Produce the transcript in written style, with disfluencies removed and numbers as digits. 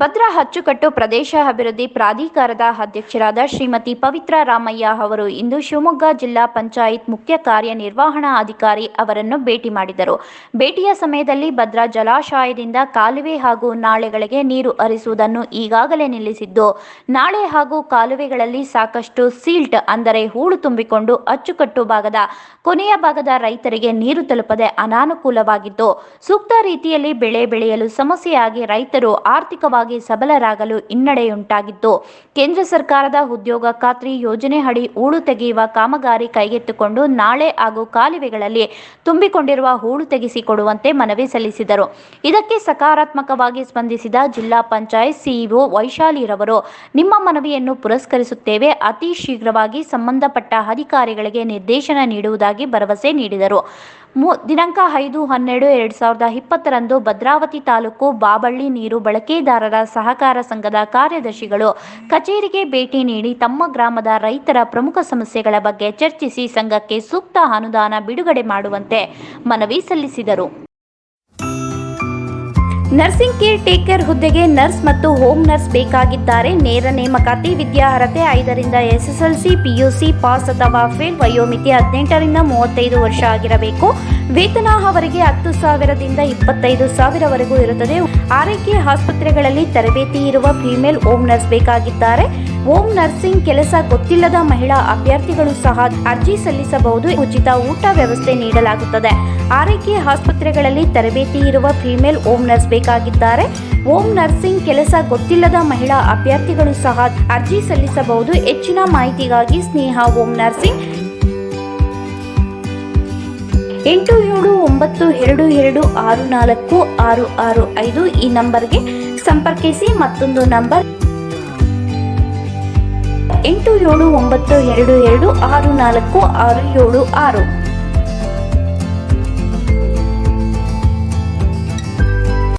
ಭದ್ರಾ ಅಚ್ಚುಕಟ್ಟು ಪ್ರದೇಶ ಅಭಿವೃದ್ಧಿ ಪ್ರಾಧಿಕಾರದ ಅಧ್ಯಕ್ಷರಾದ ಶ್ರೀಮತಿ ಪವಿತ್ರ ರಾಮಯ್ಯ ಅವರು ಇಂದು ಶಿವಮೊಗ್ಗ ಜಿಲ್ಲಾ ಪಂಚಾಯತ್ ಮುಖ್ಯ ಕಾರ್ಯನಿರ್ವಹಣಾಧಿಕಾರಿ ಅವರನ್ನು ಭೇಟಿ ಮಾಡಿದರು. ಭೇಟಿಯ ಸಮಯದಲ್ಲಿ ಭದ್ರಾ ಜಲಾಶಯದಿಂದ ಕಾಲುವೆ ಹಾಗೂ ನಾಳೆಗಳಿಗೆ ನೀರು ಹರಿಸುವುದನ್ನು ಈಗಾಗಲೇ ನಿಲ್ಲಿಸಿದ್ದು, ನಾಳೆ ಹಾಗೂ ಕಾಲುವೆಗಳಲ್ಲಿ ಸಾಕಷ್ಟು ಸಿಲ್ಟ್ ಅಂದರೆ ಹೂಳು ತುಂಬಿಕೊಂಡು ಅಚ್ಚುಕಟ್ಟು ಭಾಗದ ಕೊನೆಯ ಭಾಗದ ರೈತರಿಗೆ ನೀರು ತಲುಪದೆ ಅನಾನುಕೂಲವಾಗಿದ್ದು, ಸೂಕ್ತ ರೀತಿಯಲ್ಲಿ ಬೆಳೆ ಬೆಳೆಯಲು ಸಮಸ್ಯೆಯಾಗಿ ರೈತರು ಆರ್ಥಿಕವಾಗಿ ಸಬಲರಾಗಲು ಹಿನ್ನಡೆಯುಂಟಾಗಿದ್ದು, ಕೇಂದ್ರ ಸರ್ಕಾರದ ಉದ್ಯೋಗ ಖಾತ್ರಿ ಯೋಜನೆ ಅಡಿ ಹೂಳು ತೆಗೆಯುವ ಕಾಮಗಾರಿ ಕೈಗೆತ್ತಿಕೊಂಡು ನಾಳೆ ಹಾಗೂ ಕಾಲುವೆಗಳಲ್ಲಿ ತುಂಬಿಕೊಂಡಿರುವ ಹೂಳು ತೆಗೆಸಿಕೊಡುವಂತೆ ಮನವಿ ಸಲ್ಲಿಸಿದರು. ಇದಕ್ಕೆ ಸಕಾರಾತ್ಮಕವಾಗಿ ಸ್ಪಂದಿಸಿದ ಜಿಲ್ಲಾ ಪಂಚಾಯತ್ ಸಿಇಒ ವೈಶಾಲಿರವರು, ನಿಮ್ಮ ಮನವಿಯನ್ನು ಪುರಸ್ಕರಿಸುತ್ತೇವೆ, ಅತಿ ಶೀಘ್ರವಾಗಿ ಸಂಬಂಧಪಟ್ಟ ಅಧಿಕಾರಿಗಳಿಗೆ ನಿರ್ದೇಶನ ನೀಡುವುದಾಗಿ ಭರವಸೆ ನೀಡಿದರು. ದಿನಾಂಕ 5/12/2020 ಭದ್ರಾವತಿ ತಾಲೂಕು ಬಾಬಳ್ಳಿ ನೀರು ಬಳಕೆದಾರರ ಸಹಕಾರ ಸಂಘದ ಕಾರ್ಯದರ್ಶಿಗಳು ಕಚೇರಿಗೆ ಭೇಟಿ ನೀಡಿ ತಮ್ಮ ಗ್ರಾಮದ ರೈತರ ಪ್ರಮುಖ ಸಮಸ್ಯೆಗಳ ಬಗ್ಗೆ ಚರ್ಚಿಸಿ ಸಂಘಕ್ಕೆ ಸೂಕ್ತ ಅನುದಾನ ಬಿಡುಗಡೆ ಮಾಡುವಂತೆ ಮನವಿ ಸಲ್ಲಿಸಿದರು. ನರ್ಸಿಂಗ್ ಕೇರ್ ಟೇಕರ್ ಹುದ್ದೆಗೆ ನರ್ಸ್ ಮತ್ತು ಹೋಮ್ ನರ್ಸ್ ಬೇಕಾಗಿದ್ದಾರೆ. ನೇರ ನೇಮಕಾತಿ. ವಿದ್ಯಾರ್ಹತೆ 5ರಿಂದ SSLC, PUC ಪಾಸ್ ಅಥವಾ ಫೇಲ್. ವಯೋಮಿತಿ 18ರಿಂದ 35 ವರ್ಷ ಆಗಿರಬೇಕು. ವೇತನ ಅವರಿಗೆ 10,000ದಿಂದ 25,000ವರೆಗೂ ಇರುತ್ತದೆ. ಆರೈಕೆ ಆಸ್ಪತ್ರೆಗಳಲ್ಲಿ ತರಬೇತಿ ಇರುವ ಫಿಮೇಲ್ ಹೋಮ್ ನರ್ಸ್ ಬೇಕಾಗಿದ್ದಾರೆ. ಹೋಮ್ ನರ್ಸಿಂಗ್ ಕೆಲಸ ಗೊತ್ತಿಲ್ಲದ ಮಹಿಳಾ ಅಭ್ಯರ್ಥಿಗಳು ಸಹ ಅರ್ಜಿ ಸಲ್ಲಿಸಬಹುದು. ಉಚಿತ ಊಟ ವ್ಯವಸ್ಥೆ ನೀಡಲಾಗುತ್ತದೆ. ಆರೈಕೆ ಆಸ್ಪತ್ರೆಗಳಲ್ಲಿ ತರಬೇತಿ ಇರುವ ಫಿಮೇಲ್ ಹೋಮ್ ನರ್ಸ್ ಬೇಕಾಗಿದ್ದಾರೆ. ಹೋಮ್ ನರ್ಸಿಂಗ್ ಕೆಲಸ ಗೊತ್ತಿಲ್ಲದ ಮಹಿಳಾ ಅಭ್ಯರ್ಥಿಗಳು ಸಹ ಅರ್ಜಿ ಸಲ್ಲಿಸಬಹುದು. ಹೆಚ್ಚಿನ ಮಾಹಿತಿಗಾಗಿ ಸ್ನೇಹ ಹೋಮ್ ನರ್ಸಿಂಗ್ 8792264665 ಈ ನಂಬರ್ಗೆ ಸಂಪರ್ಕಿಸಿ. ಮತ್ತೊಂದು ನಂಬರ್ 8792264666.